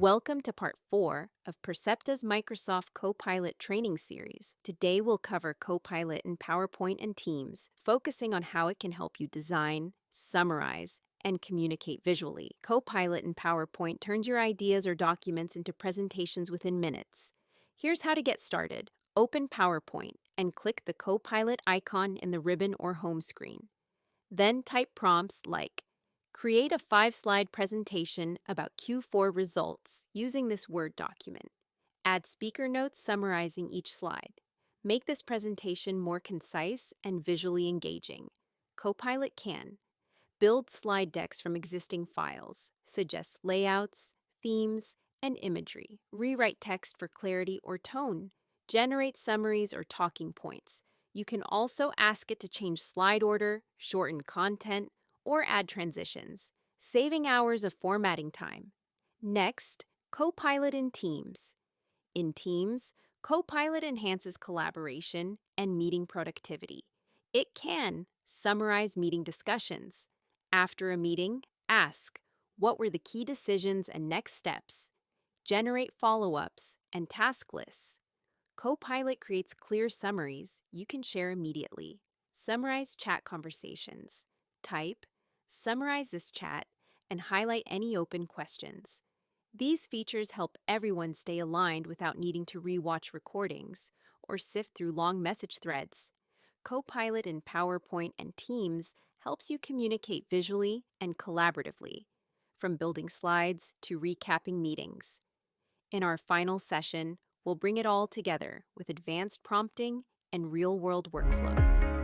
Welcome to part 4 of Percepta's Microsoft Copilot training series. Today we'll cover Copilot in PowerPoint and Teams, focusing on how it can help you design, summarize, and communicate visually. Copilot in PowerPoint turns your ideas or documents into presentations within minutes. Here's how to get started. Open PowerPoint and click the Copilot icon in the ribbon or home screen. Then type prompts like, create a 5-slide presentation about Q4 results using this Word document. Add speaker notes summarizing each slide. Make this presentation more concise and visually engaging. Copilot can build slide decks from existing files, suggest layouts, themes, and imagery, rewrite text for clarity or tone, generate summaries or talking points. You can also ask it to change slide order, shorten content, or add transitions, saving hours of formatting time. Next, Copilot in Teams. In Teams, Copilot enhances collaboration and meeting productivity. It can summarize meeting discussions. After a meeting, ask, what were the key decisions and next steps? Generate follow-ups and task lists. Copilot creates clear summaries you can share immediately. Summarize chat conversations. Type, summarize this chat, and highlight any open questions. These features help everyone stay aligned without needing to re-watch recordings or sift through long message threads. Copilot in PowerPoint and Teams helps you communicate visually and collaboratively, from building slides to recapping meetings. In our final session, we'll bring it all together with advanced prompting and real-world workflows.